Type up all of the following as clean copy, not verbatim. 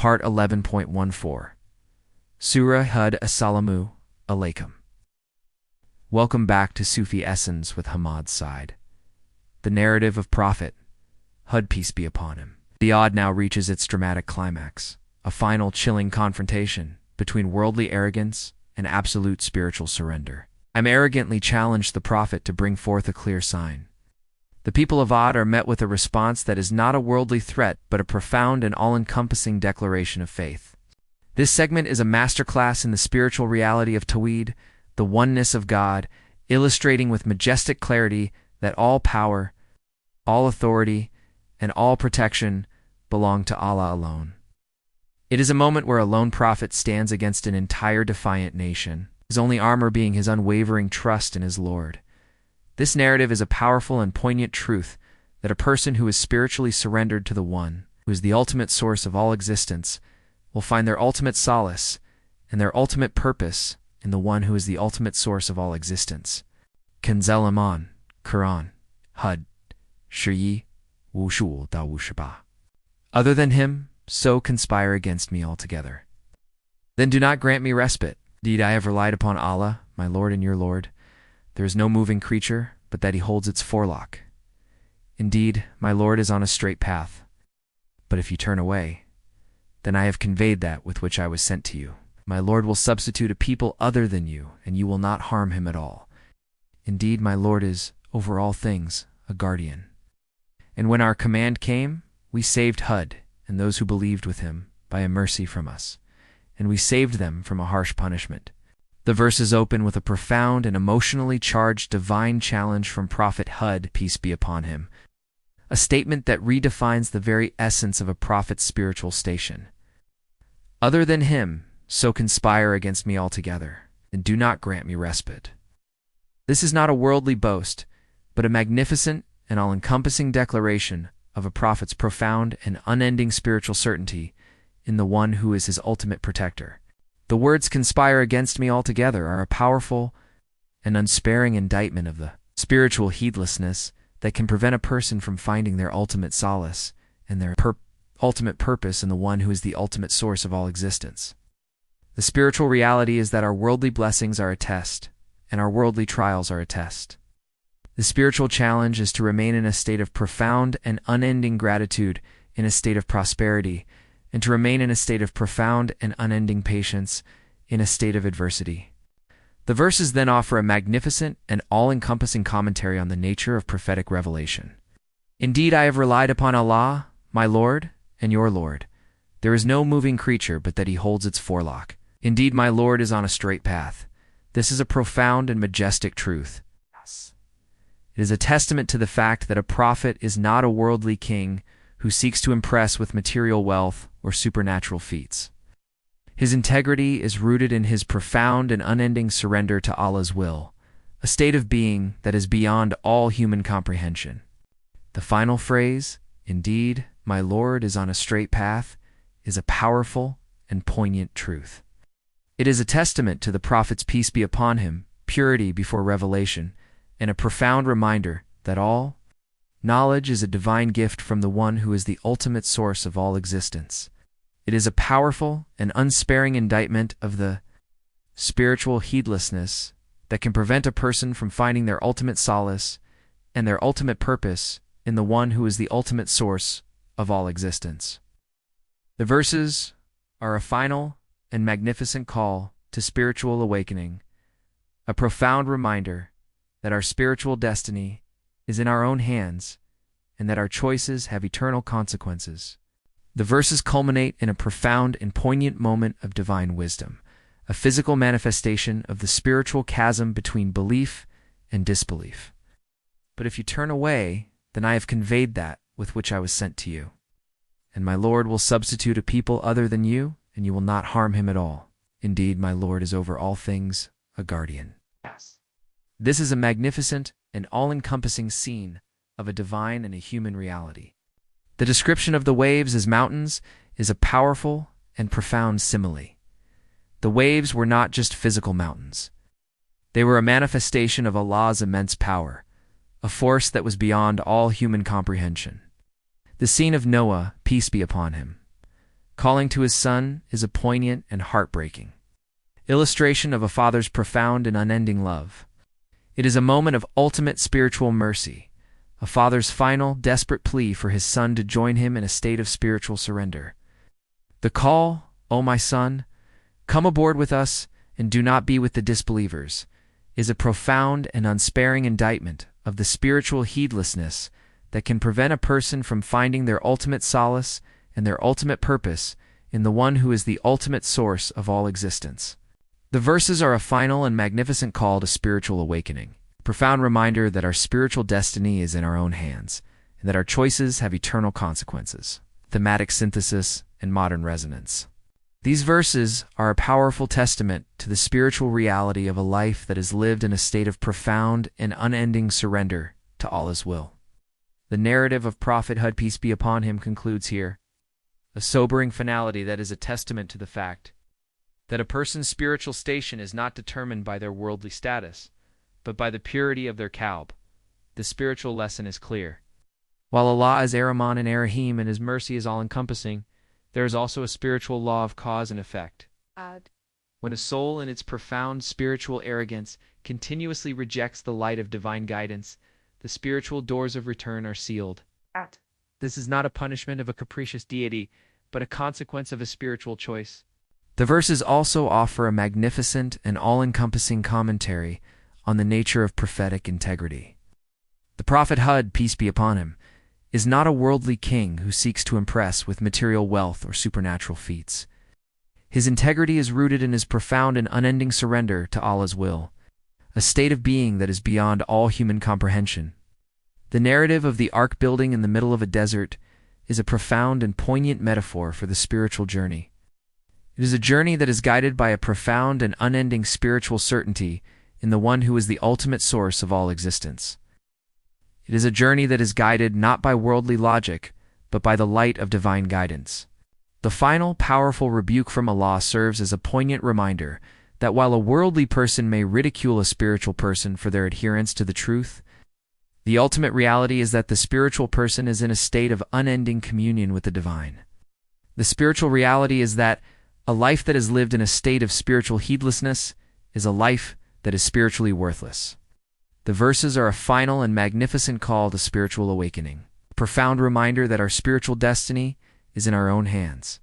Part 11.14. Surah Hud. Assalamu alaikum. Welcome back to Sufi Essence with Hammad Syed. The narrative of Prophet Hud, peace be upon him. The Odd now reaches its dramatic climax, a final chilling confrontation between worldly arrogance and absolute spiritual surrender. I'm arrogantly challenged the Prophet to bring forth a clear sign. The people of Odd are met with a response that is not a worldly threat but a profound and all-encompassing declaration of faith. This segment is a masterclass in the spiritual reality of Tawhid, the oneness of God, illustrating with majestic clarity that all power, all authority, and all protection belong to Allah alone. It is a moment where a lone prophet stands against an entire defiant nation, his only armor being his unwavering trust in his Lord. This narrative is a powerful and poignant truth that a person who is spiritually surrendered to the One, who is the ultimate source of all existence, will find their ultimate solace and their ultimate purpose in the One who is the ultimate source of all existence. Kanzel Iman, Quran, Hud, Shri, Wushul da Wushaba. Other than him, so conspire against me altogether. Then do not grant me respite. Indeed, I have relied upon Allah, my Lord and your Lord. There is no moving creature but that he holds its forelock. Indeed, my Lord is on a straight path. But if you turn away, then I have conveyed that with which I was sent to you. My Lord will substitute a people other than you, and you will not harm him at all. Indeed, my Lord is, over all things, a guardian. And when our command came, we saved Hud and those who believed with him by a mercy from us, and we saved them from a harsh punishment. The verses open with a profound and emotionally charged divine challenge from Prophet Hud, peace be upon him, a statement that redefines the very essence of a prophet's spiritual station. Other than him, so conspire against me altogether, and do not grant me respite. This is not a worldly boast, but a magnificent and all-encompassing declaration of a prophet's profound and unending spiritual certainty in the One who is his ultimate protector. The words conspire against me altogether are a powerful and unsparing indictment of the spiritual heedlessness that can prevent a person from finding their ultimate solace and their ultimate purpose in the One who is the ultimate source of all existence. The spiritual reality is that our worldly blessings are a test, and our worldly trials are a test. The spiritual challenge is to remain in a state of profound and unending gratitude in a state of prosperity, and to remain in a state of profound and unending patience in a state of adversity. The verses then offer a magnificent and all-encompassing commentary on the nature of prophetic revelation. Indeed, I have relied upon Allah, my Lord, and your Lord. There is no moving creature but that he holds its forelock. Indeed, my Lord is on a straight path. This is a profound and majestic truth. It is a testament to the fact that a prophet is not a worldly king who seeks to impress with material wealth or supernatural feats. His integrity is rooted in his profound and unending surrender to Allah's will, a state of being that is beyond all human comprehension. The final phrase, "Indeed, my Lord is on a straight path," is a powerful and poignant truth. It is a testament to the Prophet's peace be upon him, purity before revelation, and a profound reminder that all knowledge is a divine gift from the One who is the ultimate source of all existence. It is a powerful and unsparing indictment of the spiritual heedlessness that can prevent a person from finding their ultimate solace and their ultimate purpose in the One who is the ultimate source of all existence. The verses are a final and magnificent call to spiritual awakening, a profound reminder that our spiritual destiny is in our own hands and that our choices have eternal consequences. The verses culminate in a profound and poignant moment of divine wisdom, a physical manifestation of the spiritual chasm between belief and disbelief. But if you turn away, then I have conveyed that with which I was sent to you. And my Lord will substitute a people other than you, and you will not harm him at all. Indeed, my Lord is over all things, a guardian. This is a magnificent and all-encompassing scene of a divine and a human reality. The description of the waves as mountains is a powerful and profound simile. The waves were not just physical mountains. They were a manifestation of Allah's immense power, a force that was beyond all human comprehension. The scene of Noah, peace be upon him, calling to his son is a poignant and heartbreaking illustration of a father's profound and unending love. It is a moment of ultimate spiritual mercy, a father's final, desperate plea for his son to join him in a state of spiritual surrender. The call, "O my son, come aboard with us and do not be with the disbelievers," is a profound and unsparing indictment of the spiritual heedlessness that can prevent a person from finding their ultimate solace and their ultimate purpose in the one who is the ultimate source of all existence. The verses are a final and magnificent call to spiritual awakening, a profound reminder that our spiritual destiny is in our own hands, and that our choices have eternal consequences. Thematic synthesis and modern resonance. These verses are a powerful testament to the spiritual reality of a life that is lived in a state of profound and unending surrender to Allah's will. The narrative of Prophet Hud, peace be upon him, concludes here, a sobering finality that is a testament to the fact that a person's spiritual station is not determined by their worldly status, but by the purity of their qalb. The spiritual lesson is clear. While Allah is Ar-Rahman and Ar-Rahim and His mercy is all-encompassing, there is also a spiritual law of cause and effect. When a soul in its profound spiritual arrogance continuously rejects the light of divine guidance, the spiritual doors of return are sealed. This is not a punishment of a capricious deity, but a consequence of a spiritual choice. The verses also offer a magnificent and all-encompassing commentary on the nature of prophetic integrity. The Prophet Hud, peace be upon him, is not a worldly king who seeks to impress with material wealth or supernatural feats. His integrity is rooted in his profound and unending surrender to Allah's will, a state of being that is beyond all human comprehension. The narrative of the ark building in the middle of a desert is a profound and poignant metaphor for the spiritual journey. It is a journey that is guided by a profound and unending spiritual certainty in the one who is the ultimate source of all existence. It is a journey that is guided not by worldly logic, but by the light of divine guidance. The final, powerful rebuke from Allah serves as a poignant reminder that while a worldly person may ridicule a spiritual person for their adherence to the truth, the ultimate reality is that the spiritual person is in a state of unending communion with the divine. The spiritual reality is that a life that is lived in a state of spiritual heedlessness is a life that is spiritually worthless. The verses are a final and magnificent call to spiritual awakening, a profound reminder that our spiritual destiny is in our own hands,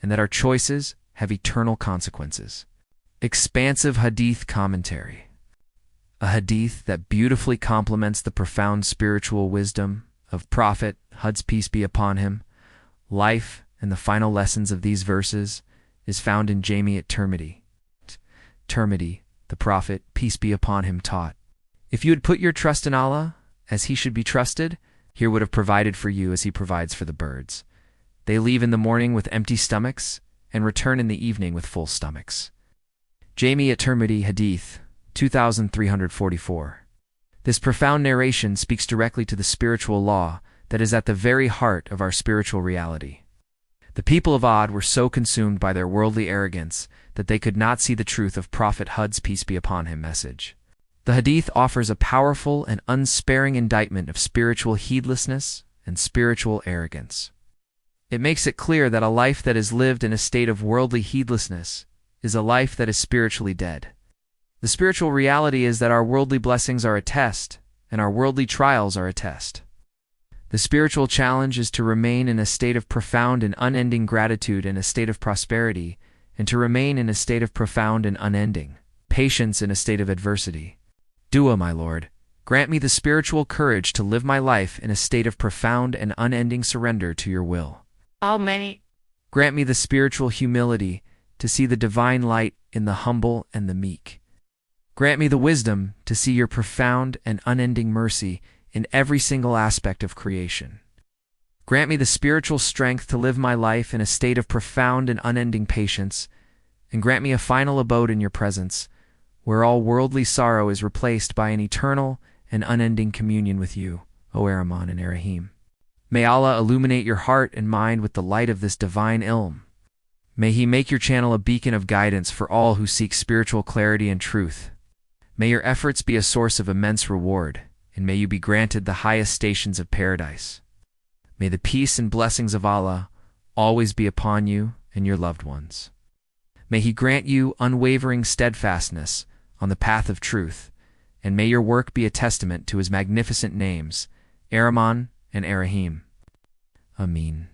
and that our choices have eternal consequences. Expansive Hadith commentary. A Hadith that beautifully complements the profound spiritual wisdom of Prophet Hud's peace be upon him, life, and the final lessons of these verses is found in Jami at-Tirmidhi. Tirmidhi, the Prophet, peace be upon him, taught, "If you had put your trust in Allah, as he should be trusted, he would have provided for you as he provides for the birds. They leave in the morning with empty stomachs and return in the evening with full stomachs." Jami at-Tirmidhi, Hadith 2344. This profound narration speaks directly to the spiritual law that is at the very heart of our spiritual reality. The people of Ad were so consumed by their worldly arrogance that they could not see the truth of Prophet Hud's peace be upon him message. The Hadith offers a powerful and unsparing indictment of spiritual heedlessness and spiritual arrogance. It makes it clear that a life that is lived in a state of worldly heedlessness is a life that is spiritually dead. The spiritual reality is that our worldly blessings are a test, and our worldly trials are a test. The spiritual challenge is to remain in a state of profound and unending gratitude in a state of prosperity, and to remain in a state of profound and unending patience in a state of adversity. Dua, my Lord, grant me the spiritual courage to live my life in a state of profound and unending surrender to your will. Grant me the spiritual humility to see the divine light in the humble and the meek. Grant me the wisdom to see your profound and unending mercy in every single aspect of creation. Grant me the spiritual strength to live my life in a state of profound and unending patience, and grant me a final abode in your presence, where all worldly sorrow is replaced by an eternal and unending communion with you, O Ar-Rahman and Ar-Rahim. May Allah illuminate your heart and mind with the light of this divine ilm. May He make your channel a beacon of guidance for all who seek spiritual clarity and truth. May your efforts be a source of immense reward, and may you be granted the highest stations of paradise. May the peace and blessings of Allah always be upon you and your loved ones. May He grant you unwavering steadfastness on the path of truth, and may your work be a testament to His magnificent names, Ar-Rahman and Ar-Rahim. Amin.